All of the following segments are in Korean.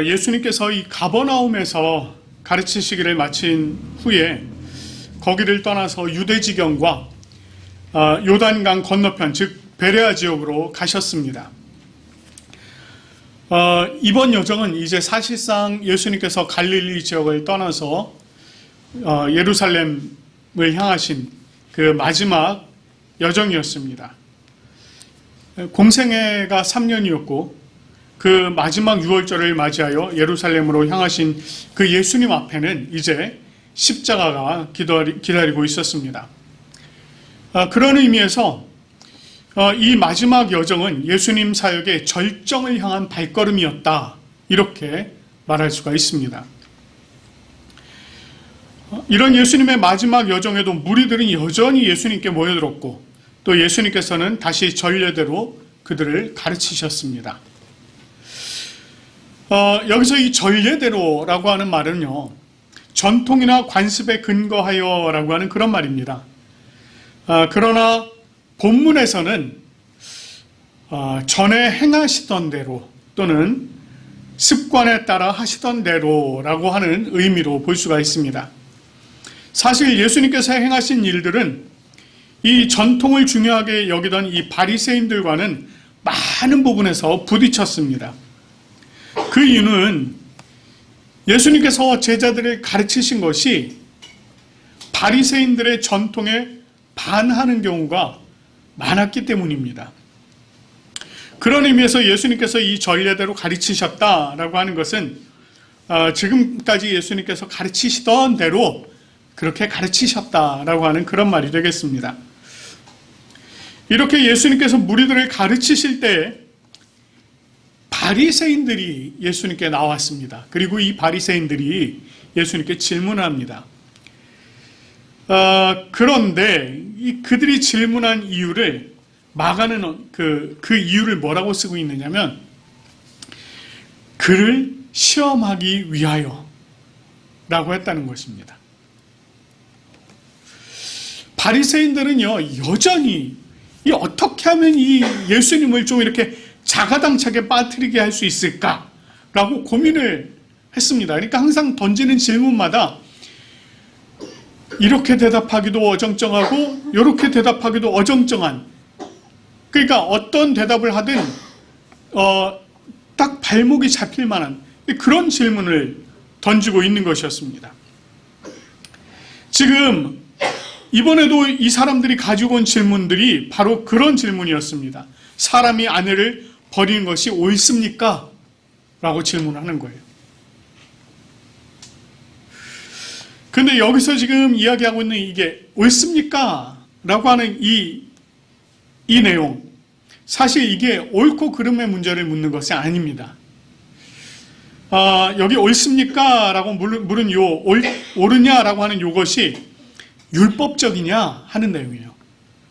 예수님께서 이 가버나움에서 가르치시기를 마친 후에 거기를 떠나서 유대지경과 요단강 건너편, 즉 베레아 지역으로 가셨습니다. 이번 여정은 이제 사실상 예수님께서 갈릴리 지역을 떠나서 예루살렘을 향하신 그 마지막 여정이었습니다. 공생애가 3년이었고 그 마지막 유월절을 맞이하여 예루살렘으로 향하신 그 예수님 앞에는 이제 십자가가 기다리고 있었습니다. 그런 의미에서 이 마지막 여정은 예수님 사역의 절정을 향한 발걸음이었다, 이렇게 말할 수가 있습니다. 이런 예수님의 마지막 여정에도 무리들은 여전히 예수님께 모여들었고 또 예수님께서는 다시 전례대로 그들을 가르치셨습니다. 여기서 이 전례대로라고 하는 말은요, 전통이나 관습에 근거하여 라고 하는 그런 말입니다. 그러나 본문에서는 전에 행하시던 대로 또는 습관에 따라 하시던 대로라고 하는 의미로 볼 수가 있습니다. 사실 예수님께서 행하신 일들은 이 전통을 중요하게 여기던 이 바리새인들과는 많은 부분에서 부딪혔습니다. 그 이유는 예수님께서 제자들을 가르치신 것이 바리새인들의 전통에 반하는 경우가 많았기 때문입니다. 그런 의미에서 예수님께서 이 전례대로 가르치셨다라고 하는 것은 지금까지 예수님께서 가르치시던 대로 그렇게 가르치셨다라고 하는 그런 말이 되겠습니다. 이렇게 예수님께서 무리들을 가르치실 때 바리새인들이 예수님께 나왔습니다. 그리고 이 바리새인들이 예수님께 질문합니다. 그런데 그들이 질문한 이유를 마가는 그 이유를 뭐라고 쓰고 있느냐면 그를 시험하기 위하여 라고 했다는 것입니다. 바리새인들은요, 여전히 어떻게 하면 이 예수님을 좀 이렇게 자가당착에 빠뜨리게 할 수 있을까라고 고민을 했습니다. 그러니까 항상 던지는 질문마다 이렇게 대답하기도 어정쩡하고 이렇게 대답하기도 어정쩡한, 그러니까 어떤 대답을 하든 딱 발목이 잡힐 만한 그런 질문을 던지고 있는 것이었습니다. 지금 이번에도 이 사람들이 가지고 온 질문들이 바로 그런 질문이었습니다. 사람이 아내를 버리는 것이 옳습니까? 라고 질문하는 거예요. 근데 여기서 지금 이야기하고 있는 이게 옳습니까? 라고 하는 이 내용, 사실 이게 옳고 그름의 문제를 묻는 것이 아닙니다. 여기 옳습니까? 라고 물은 옳으냐라고 하는 이것이 율법적이냐 하는 내용이에요.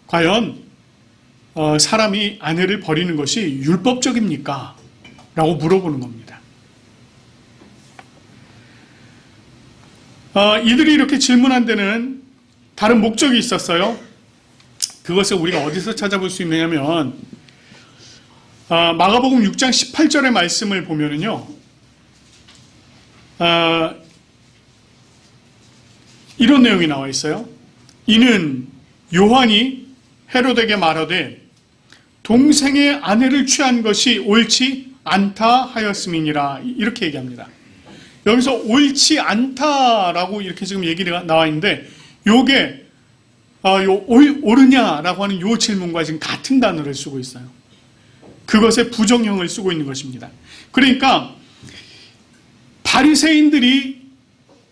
과연 사람이 아내를 버리는 것이 율법적입니까? 라고 물어보는 겁니다. 이들이 이렇게 질문한 데는 다른 목적이 있었어요. 그것을 우리가 어디서 찾아볼 수 있느냐면 마가복음 6장 18절의 말씀을 보면은요, 이런 내용이 나와 있어요. 이는 요한이 헤롯에게 말하되 동생의 아내를 취한 것이 옳지 않다 하였음이니라, 이렇게 얘기합니다. 여기서 옳지 않다라고 이렇게 지금 얘기가 나와 있는데 요게 옳으냐라고 하는 요 질문과 지금 같은 단어를 쓰고 있어요. 그것의 부정형을 쓰고 있는 것입니다. 그러니까 바리새인들이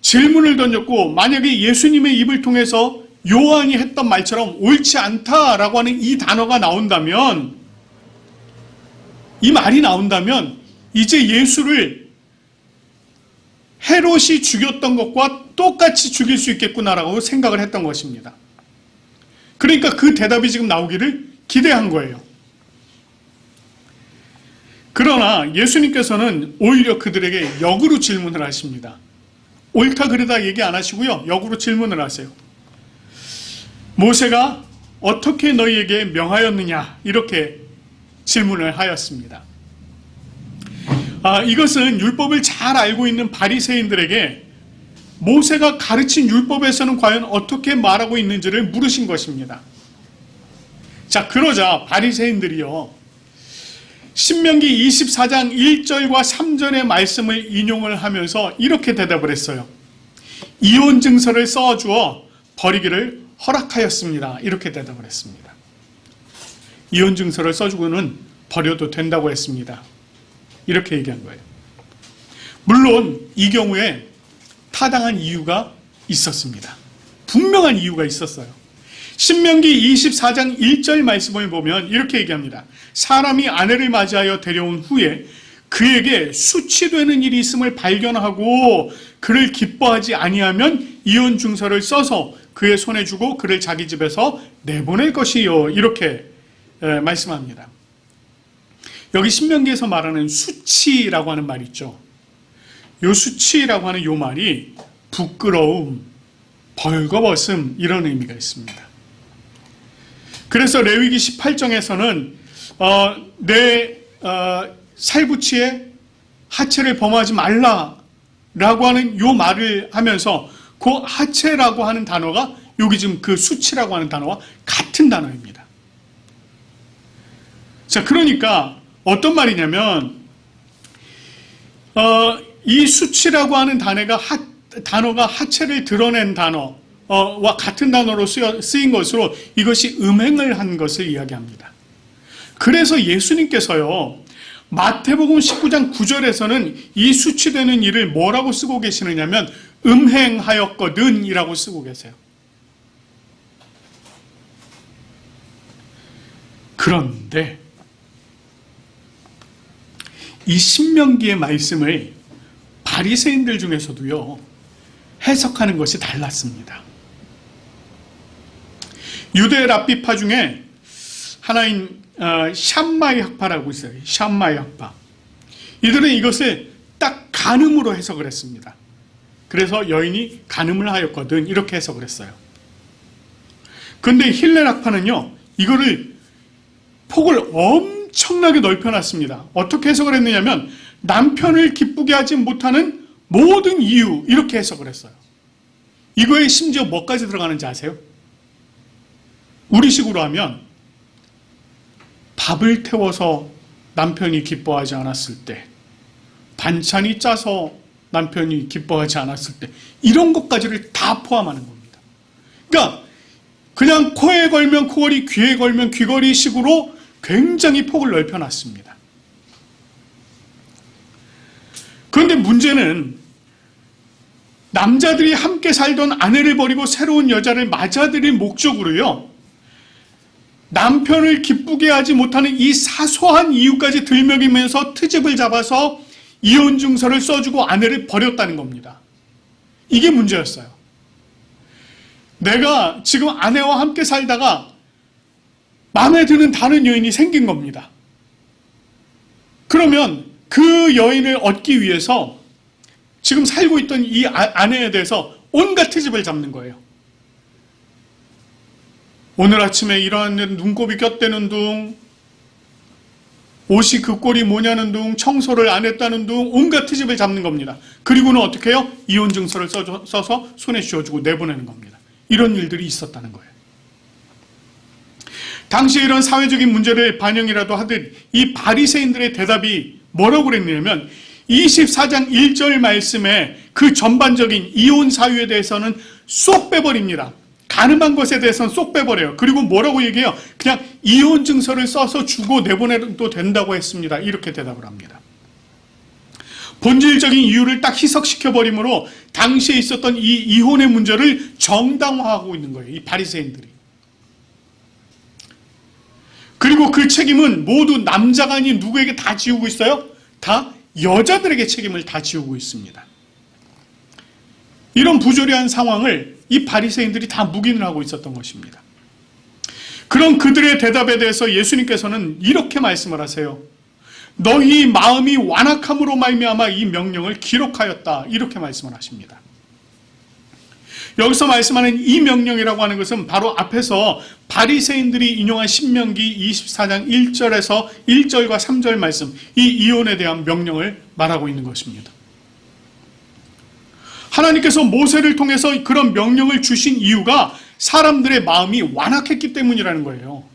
질문을 던졌고 만약에 예수님의 입을 통해서 요한이 했던 말처럼 옳지 않다라고 하는 이 단어가 나온다면, 이 말이 나온다면 이제 예수를 헤롯이 죽였던 것과 똑같이 죽일 수 있겠구나라고 생각을 했던 것입니다. 그러니까 그 대답이 지금 나오기를 기대한 거예요. 그러나 예수님께서는 오히려 그들에게 역으로 질문을 하십니다. 옳다 그르다 얘기 안 하시고요, 역으로 질문을 하세요. 모세가 어떻게 너희에게 명하였느냐, 이렇게 질문을 하였습니다. 이것은 율법을 잘 알고 있는 바리새인들에게 모세가 가르친 율법에서는 과연 어떻게 말하고 있는지를 물으신 것입니다. 자, 그러자 바리새인들이요, 신명기 24장 1절과 3절의 말씀을 인용을 하면서 이렇게 대답을 했어요. 이혼 증서를 써주어 버리기를 허락하였습니다. 이렇게 대답을 했습니다. 이혼 증서를 써주고는 버려도 된다고 했습니다. 이렇게 얘기한 거예요. 물론 이 경우에 타당한 이유가 있었습니다. 분명한 이유가 있었어요. 신명기 24장 1절 말씀을 보면 이렇게 얘기합니다. 사람이 아내를 맞이하여 데려온 후에 그에게 수치되는 일이 있음을 발견하고 그를 기뻐하지 아니하면 이혼 증서를 써서 그의 손에 주고 그를 자기 집에서 내보낼 것이요. 이렇게 말씀합니다. 여기 신명기에서 말하는 수치라고 하는 말이 있죠. 요 수치라고 하는 요 말이 부끄러움, 벌거벗음 이런 의미가 있습니다. 그래서 레위기 18장에서는 내 살부치의 하체를 범하지 말라라고 하는 요 말을 하면서 그 하체라고 하는 단어가 여기 지금 그 수치라고 하는 단어와 같은 단어입니다. 자, 그러니까 어떤 말이냐면 이 수치라고 하는 단어가 하체를 드러낸 단어와 같은 단어로 쓰인 것으로 이것이 음행을 한 것을 이야기합니다. 그래서 예수님께서요, 마태복음 19장 9절에서는 이 수치되는 일을 뭐라고 쓰고 계시느냐면 음행하였거든 이라고 쓰고 계세요. 그런데 이 신명기의 말씀을 바리새인들 중에서도요, 해석하는 것이 달랐습니다. 유대 랍비파 중에 하나인 샴마이 학파라고 있어요. 샴마이 학파. 이들은 이것을 딱 간음으로 해석을 했습니다. 그래서 여인이 간음을 하였거든 이렇게 해석을 했어요. 그런데 힐렐 학파는요, 이거를 폭을 엄청나게 넓혀놨습니다. 어떻게 해석을 했느냐면 남편을 기쁘게 하지 못하는 모든 이유 이렇게 해석을 했어요. 이거에 심지어 뭐까지 들어가는지 아세요? 우리식으로 하면 밥을 태워서 남편이 기뻐하지 않았을 때, 반찬이 짜서 남편이 기뻐하지 않았을 때, 이런 것까지를 다 포함하는 겁니다. 그러니까 그냥 코에 걸면 코걸이, 귀에 걸면 귀걸이 식으로 굉장히 폭을 넓혀놨습니다. 그런데 문제는 남자들이 함께 살던 아내를 버리고 새로운 여자를 맞아들일 목적으로요, 남편을 기쁘게 하지 못하는 이 사소한 이유까지 들먹이면서 트집을 잡아서 이혼 증서를 써주고 아내를 버렸다는 겁니다. 이게 문제였어요. 내가 지금 아내와 함께 살다가 마음에 드는 다른 여인이 생긴 겁니다. 그러면 그 여인을 얻기 위해서 지금 살고 있던 이 아내에 대해서 온갖 트집을 잡는 거예요. 오늘 아침에 일어났는데 눈곱이 꼈다는 둥, 옷이 그 꼴이 뭐냐는 둥, 청소를 안 했다는 둥, 온갖 트집을 잡는 겁니다. 그리고는 어떻게 해요? 이혼 증서를 써서 손에 쥐어주고 내보내는 겁니다. 이런 일들이 있었다는 거예요. 당시 이런 사회적인 문제를 반영이라도 하듯 이 바리새인들의 대답이 뭐라고 그랬냐면 24장 1절 말씀에 그 전반적인 이혼 사유에 대해서는 쏙 빼버립니다. 가늠한 것에 대해서는 쏙 빼버려요. 그리고 뭐라고 얘기해요? 그냥 이혼 증서를 써서 주고 내보내도 된다고 했습니다. 이렇게 대답을 합니다. 본질적인 이유를 딱 희석시켜버림으로 당시에 있었던 이 이혼의 문제를 정당화하고 있는 거예요. 이 바리새인들이. 그리고 그 책임은 모두 남자가 아닌 누구에게 다 지우고 있어요? 다 여자들에게 책임을 다 지우고 있습니다. 이런 부조리한 상황을 이 바리새인들이 다 묵인을 하고 있었던 것입니다. 그런 그들의 대답에 대해서 예수님께서는 이렇게 말씀을 하세요. 너희 마음이 완악함으로 말미암아 이 명령을 기록하였다. 이렇게 말씀을 하십니다. 여기서 말씀하는 이 명령이라고 하는 것은 바로 앞에서 바리새인들이 인용한 신명기 24장 1절에서 1절과 3절 말씀, 이 이혼에 대한 명령을 말하고 있는 것입니다. 하나님께서 모세를 통해서 그런 명령을 주신 이유가 사람들의 마음이 완악했기 때문이라는 거예요.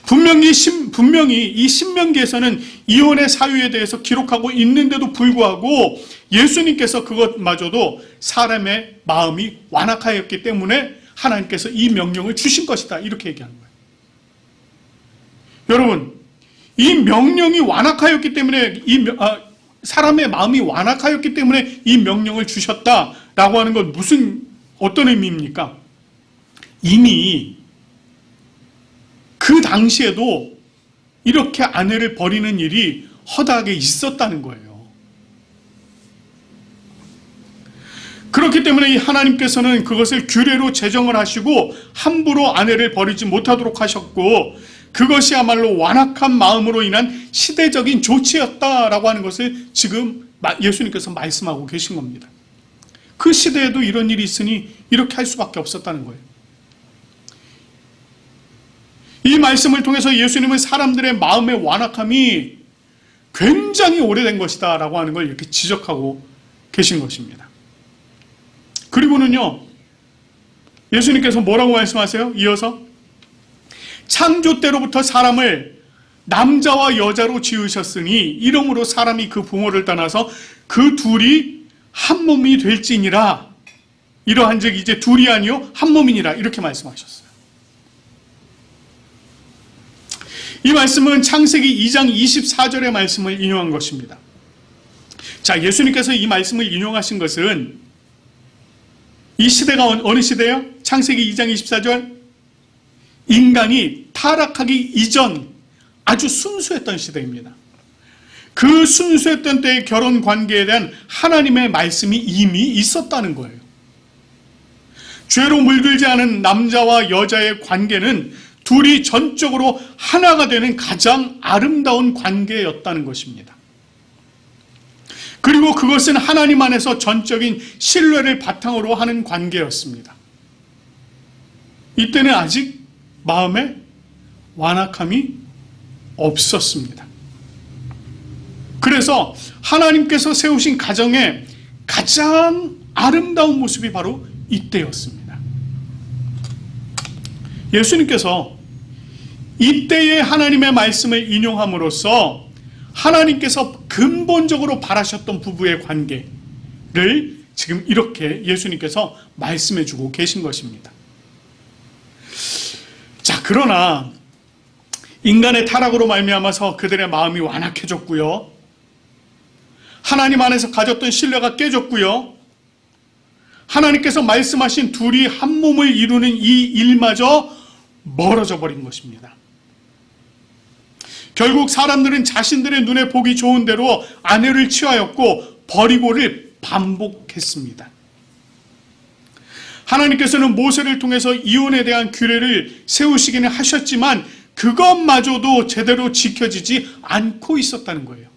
분명히 이 신명기에서는 이혼의 사유에 대해서 기록하고 있는데도 불구하고 예수님께서 그것마저도 사람의 마음이 완악하였기 때문에 하나님께서 이 명령을 주신 것이다, 이렇게 얘기하는 거예요. 여러분, 이 명령이 완악하였기 때문에 사람의 마음이 완악하였기 때문에 이 명령을 주셨다라고 하는 건 어떤 의미입니까? 이미 그 당시에도 이렇게 아내를 버리는 일이 허다하게 있었다는 거예요. 그렇기 때문에 이 하나님께서는 그것을 규례로 제정을 하시고 함부로 아내를 버리지 못하도록 하셨고, 그것이야말로 완악한 마음으로 인한 시대적인 조치였다라고 하는 것을 지금 예수님께서 말씀하고 계신 겁니다. 그 시대에도 이런 일이 있으니 이렇게 할 수밖에 없었다는 거예요. 이 말씀을 통해서 예수님은 사람들의 마음의 완악함이 굉장히 오래된 것이다 라고 하는 걸 이렇게 지적하고 계신 것입니다. 그리고는요, 예수님께서 뭐라고 말씀하세요? 이어서 창조 때로부터 사람을 남자와 여자로 지으셨으니 이러므로 사람이 그 부모를 떠나서 그 둘이 한 몸이 될지니라. 이러한즉 이제 둘이 아니요 한 몸이니라, 이렇게 말씀하셨어요. 이 말씀은 창세기 2장 24절의 말씀을 인용한 것입니다. 자, 예수님께서 이 말씀을 인용하신 것은 이 시대가 어느 시대예요? 창세기 2장 24절, 인간이 타락하기 이전 아주 순수했던 시대입니다. 그 순수했던 때의 결혼 관계에 대한 하나님의 말씀이 이미 있었다는 거예요. 죄로 물들지 않은 남자와 여자의 관계는 둘이 전적으로 하나가 되는 가장 아름다운 관계였다는 것입니다. 그리고 그것은 하나님 안에서 전적인 신뢰를 바탕으로 하는 관계였습니다. 이때는 아직 마음에 완악함이 없었습니다. 그래서 하나님께서 세우신 가정의 가장 아름다운 모습이 바로 이때였습니다. 예수님께서 이때의 하나님의 말씀을 인용함으로써 하나님께서 근본적으로 바라셨던 부부의 관계를 지금 이렇게 예수님께서 말씀해 주고 계신 것입니다. 자, 그러나 인간의 타락으로 말미암아서 그들의 마음이 완악해졌고요, 하나님 안에서 가졌던 신뢰가 깨졌고요, 하나님께서 말씀하신 둘이 한 몸을 이루는 이 일마저 멀어져 버린 것입니다. 결국 사람들은 자신들의 눈에 보기 좋은 대로 아내를 취하였고 버리고를 반복했습니다. 하나님께서는 모세를 통해서 이혼에 대한 규례를 세우시기는 하셨지만 그것마저도 제대로 지켜지지 않고 있었다는 거예요.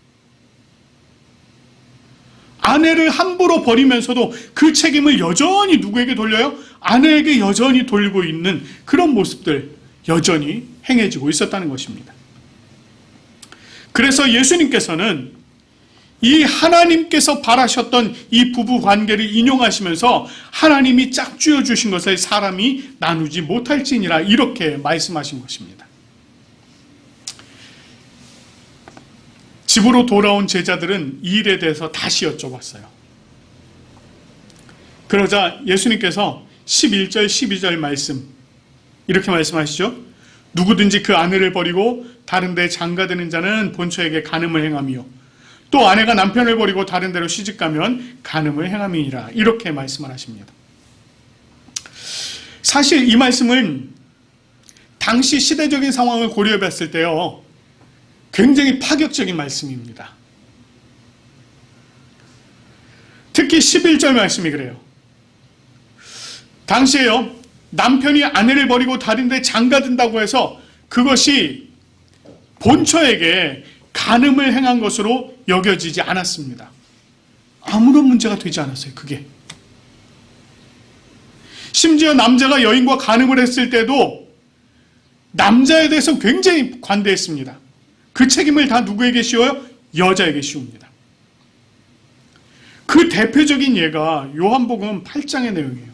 아내를 함부로 버리면서도 그 책임을 여전히 누구에게 돌려요? 아내에게 여전히 돌리고 있는 그런 모습들 여전히 행해지고 있었다는 것입니다. 그래서 예수님께서는 이 하나님께서 바라셨던 이 부부 관계를 인용하시면서 하나님이 짝지어 주신 것을 사람이 나누지 못할지니라, 이렇게 말씀하신 것입니다. 집으로 돌아온 제자들은 이 일에 대해서 다시 여쭤봤어요. 그러자 예수님께서 11절 12절 말씀 이렇게 말씀하시죠. 누구든지 그 아내를 버리고 다른 데 장가드는 자는 본처에게 간음을 행하며 또 아내가 남편을 버리고 다른 데로 시집가면 간음을 행함이니라, 이렇게 말씀을 하십니다. 사실 이 말씀은 당시 시대적인 상황을 고려해 봤을 때요, 굉장히 파격적인 말씀입니다. 특히 11절 말씀이 그래요. 당시에요, 남편이 아내를 버리고 다른 데 장가든다고 해서 그것이 본처에게 간음을 행한 것으로 여겨지지 않았습니다. 아무런 문제가 되지 않았어요, 그게. 심지어 남자가 여인과 간음을 했을 때도 남자에 대해서 굉장히 관대했습니다. 그 책임을 다 누구에게 씌워요? 여자에게 씌웁니다. 그 대표적인 예가 요한복음 8장의 내용이에요.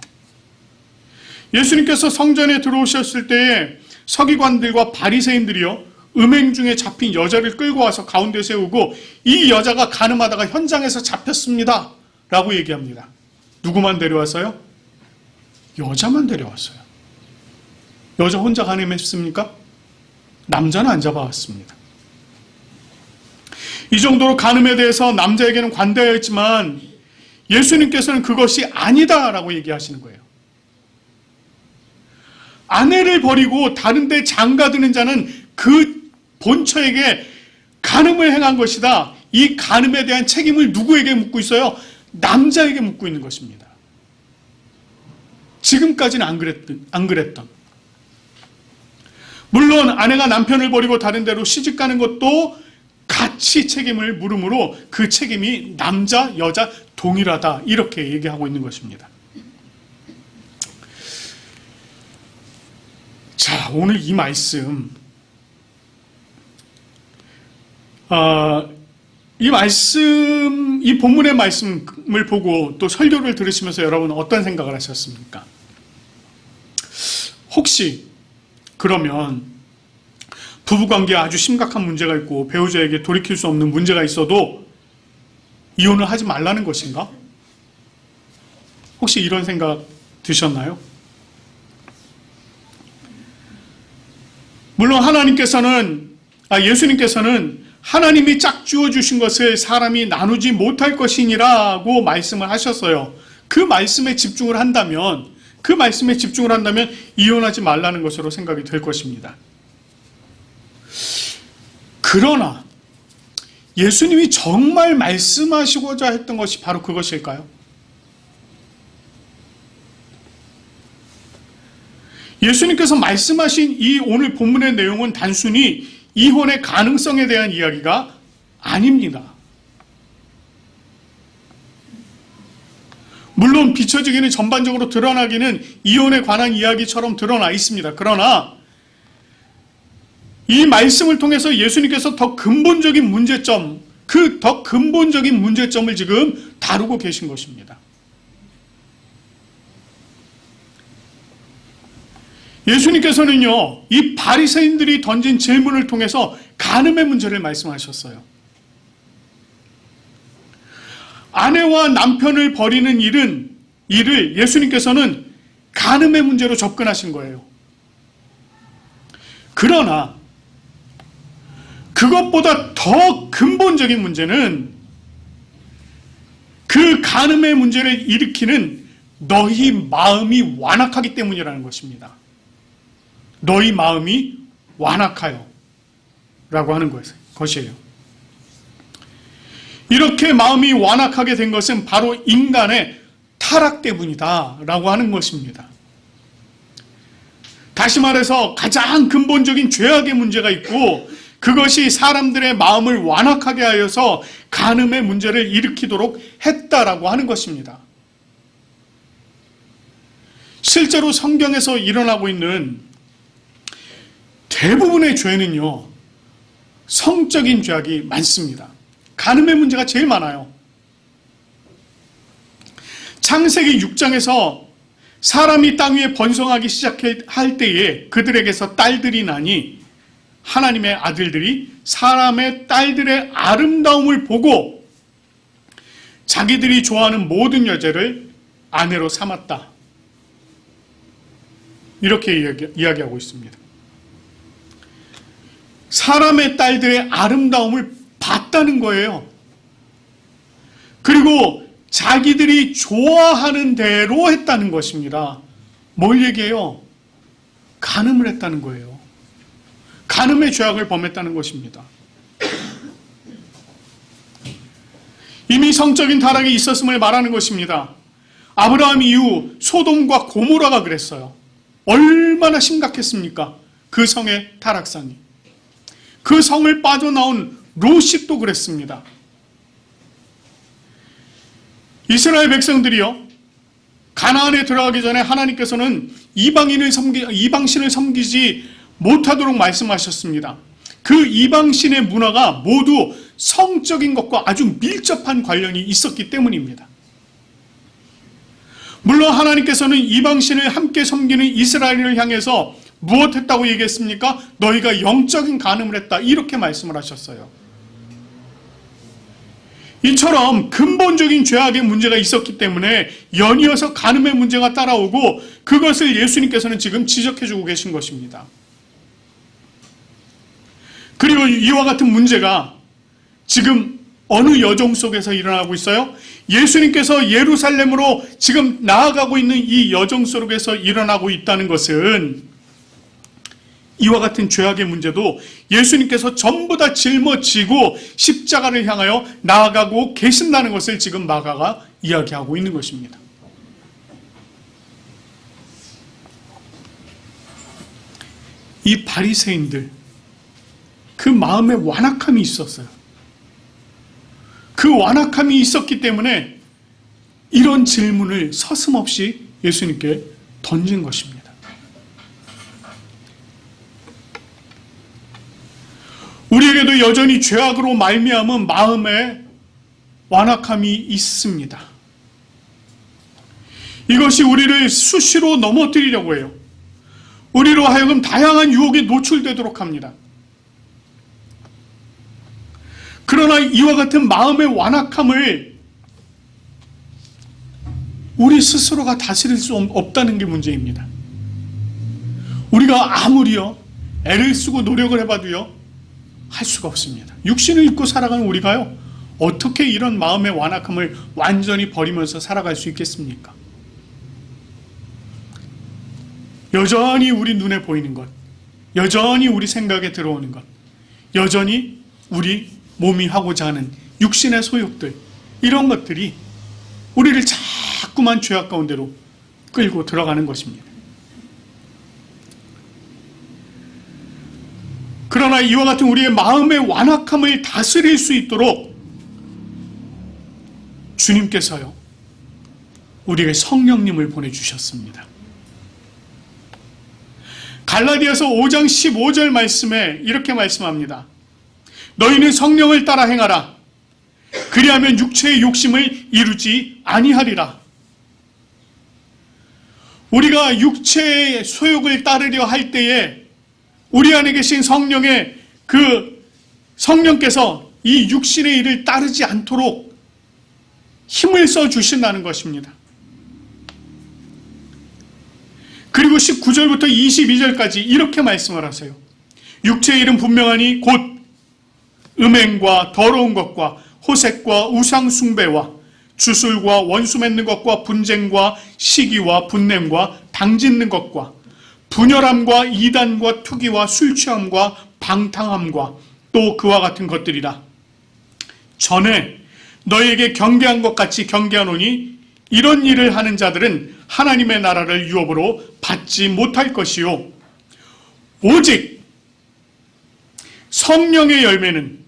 예수님께서 성전에 들어오셨을 때에 서기관들과 바리새인들이요, 음행 중에 잡힌 여자를 끌고 와서 가운데 세우고 이 여자가 간음하다가 현장에서 잡혔습니다 라고 얘기합니다. 누구만 데려왔어요? 여자만 데려왔어요. 여자 혼자 간음했습니까? 남자는 안 잡아왔습니다. 이 정도로 간음에 대해서 남자에게는 관대하였지만 예수님께서는 그것이 아니다라고 얘기하시는 거예요. 아내를 버리고 다른 데 장가드는 자는 그 본처에게 간음을 행한 것이다. 이 간음에 대한 책임을 누구에게 묻고 있어요? 남자에게 묻고 있는 것입니다. 지금까지는 안 그랬던. 물론 아내가 남편을 버리고 다른 데로 시집가는 것도 같이 책임을 물으므로 그 책임이 남자, 여자 동일하다 이렇게 얘기하고 있는 것입니다. 자, 오늘 이 말씀, 이 본문의 말씀을 보고 또 설교를 들으시면서 여러분은 어떤 생각을 하셨습니까? 혹시 그러면 부부관계에 아주 심각한 문제가 있고 배우자에게 돌이킬 수 없는 문제가 있어도 이혼을 하지 말라는 것인가? 혹시 이런 생각 드셨나요? 물론 예수님께서는 하나님이 짝지어 주신 것을 사람이 나누지 못할 것이니라고 말씀을 하셨어요. 그 말씀에 집중을 한다면 이혼하지 말라는 것으로 생각이 될 것입니다. 그러나 예수님이 정말 말씀하시고자 했던 것이 바로 그것일까요? 예수님께서 말씀하신 이 오늘 본문의 내용은 단순히 이혼의 가능성에 대한 이야기가 아닙니다. 물론 비춰지기는 전반적으로 드러나기는 이혼에 관한 이야기처럼 드러나 있습니다. 그러나 이 말씀을 통해서 예수님께서 더 근본적인 문제점을 지금 다루고 계신 것입니다. 예수님께서는요, 이 바리새인들이 던진 질문을 통해서 간음의 문제를 말씀하셨어요. 아내와 남편을 버리는 일을 예수님께서는 간음의 문제로 접근하신 거예요. 그러나 그것보다 더 근본적인 문제는 그 간음의 문제를 일으키는 너희 마음이 완악하기 때문이라는 것입니다. 너희 마음이 완악하여 라고 하는 것이에요. 이렇게 마음이 완악하게 된 것은 바로 인간의 타락 때문이다 라고 하는 것입니다. 다시 말해서 가장 근본적인 죄악의 문제가 있고 그것이 사람들의 마음을 완악하게 하여서 간음의 문제를 일으키도록 했다라고 하는 것입니다. 실제로 성경에서 일어나고 있는 대부분의 죄는요, 성적인 죄악이 많습니다. 간음의 문제가 제일 많아요. 창세기 6장에서 사람이 땅 위에 번성하기 시작할 때에 그들에게서 딸들이 나니 하나님의 아들들이 사람의 딸들의 아름다움을 보고 자기들이 좋아하는 모든 여자를 아내로 삼았다. 이렇게 이야기하고 있습니다. 사람의 딸들의 아름다움을 봤다는 거예요. 그리고 자기들이 좋아하는 대로 했다는 것입니다. 뭘 얘기해요? 간음을 했다는 거예요. 간음의 죄악을 범했다는 것입니다. 이미 성적인 타락이 있었음을 말하는 것입니다. 아브라함 이후 소돔과 고모라가 그랬어요. 얼마나 심각했습니까? 그 성의 타락상이. 그 성을 빠져나온 롯이 또 그랬습니다. 이스라엘 백성들이요, 가나안에 들어가기 전에 하나님께서는 이방신을 섬기지 못하도록 말씀하셨습니다. 그 이방신의 문화가 모두 성적인 것과 아주 밀접한 관련이 있었기 때문입니다. 물론 하나님께서는 이방신을 함께 섬기는 이스라엘을 향해서 무엇했다고 얘기했습니까? 너희가 영적인 간음을 했다, 이렇게 말씀을 하셨어요. 이처럼 근본적인 죄악의 문제가 있었기 때문에 연이어서 간음의 문제가 따라오고, 그것을 예수님께서는 지금 지적해주고 계신 것입니다. 그리고 이와 같은 문제가 지금 어느 여정 속에서 일어나고 있어요? 예수님께서 예루살렘으로 지금 나아가고 있는 이 여정 속에서 일어나고 있다는 것은, 이와 같은 죄악의 문제도 예수님께서 전부 다 짊어지고 십자가를 향하여 나아가고 계신다는 것을 지금 마가가 이야기하고 있는 것입니다. 이 바리새인들, 그 마음에 완악함이 있었어요. 그 완악함이 있었기 때문에 이런 질문을 서슴없이 예수님께 던진 것입니다. 우리에게도 여전히 죄악으로 말미암은 마음에 완악함이 있습니다. 이것이 우리를 수시로 넘어뜨리려고 해요. 우리로 하여금 다양한 유혹에 노출되도록 합니다. 그러나 이와 같은 마음의 완악함을 우리 스스로가 다스릴 수 없다는 게 문제입니다. 우리가 아무리요 애를 쓰고 노력을 해봐도요 할 수가 없습니다. 육신을 입고 살아가는 우리가요 어떻게 이런 마음의 완악함을 완전히 버리면서 살아갈 수 있겠습니까? 여전히 우리 눈에 보이는 것, 여전히 우리 생각에 들어오는 것, 여전히 우리 몸이 하고자 하는 육신의 소욕들, 이런 것들이 우리를 자꾸만 죄악 가운데로 끌고 들어가는 것입니다. 그러나 이와 같은 우리의 마음의 완악함을 다스릴 수 있도록 주님께서요 우리에게 성령님을 보내주셨습니다. 갈라디아서 5장 15절 말씀에 이렇게 말씀합니다. 너희는 성령을 따라 행하라. 그리하면 육체의 욕심을 이루지 아니하리라. 우리가 육체의 소욕을 따르려 할 때에 우리 안에 계신 성령의 성령께서 이 육신의 일을 따르지 않도록 힘을 써 주신다는 것입니다. 그리고 19절부터 22절까지 이렇게 말씀을 하세요. 육체의 일은 분명하니 곧 음행과 더러운 것과 호색과 우상 숭배와 주술과 원수 맺는 것과 분쟁과 시기와 분냄과 당짓는 것과 분열함과 이단과 투기와 술취함과 방탕함과 또 그와 같은 것들이라. 전에 너에게 경계한 것 같이 경계하노니 이런 일을 하는 자들은 하나님의 나라를 유업으로 받지 못할 것이요 오직 성령의 열매는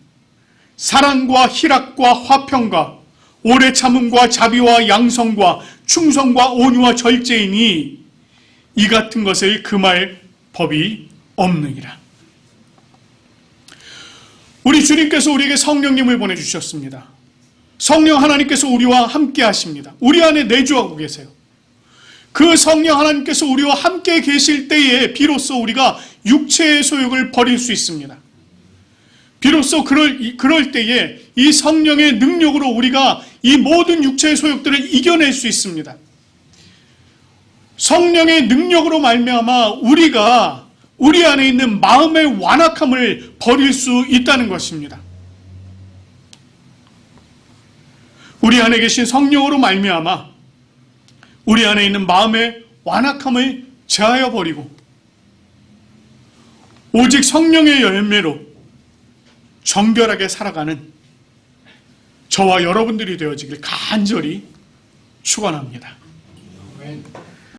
사랑과 희락과 화평과 오래 참음과 자비와 양성과 충성과 온유와 절제이니 이 같은 것을 금할 법이 없느니라. 우리 주님께서 우리에게 성령님을 보내주셨습니다. 성령 하나님께서 우리와 함께 하십니다. 우리 안에 내주하고 계세요. 그 성령 하나님께서 우리와 함께 계실 때에 비로소 우리가 육체의 소욕을 버릴 수 있습니다. 비로소 그럴 때에 이 성령의 능력으로 우리가 이 모든 육체의 소욕들을 이겨낼 수 있습니다. 성령의 능력으로 말미암아 우리가 우리 안에 있는 마음의 완악함을 버릴 수 있다는 것입니다. 우리 안에 계신 성령으로 말미암아 우리 안에 있는 마음의 완악함을 제하여 버리고 오직 성령의 열매로 정결하게 살아가는 저와 여러분들이 되어지길 간절히 축원합니다.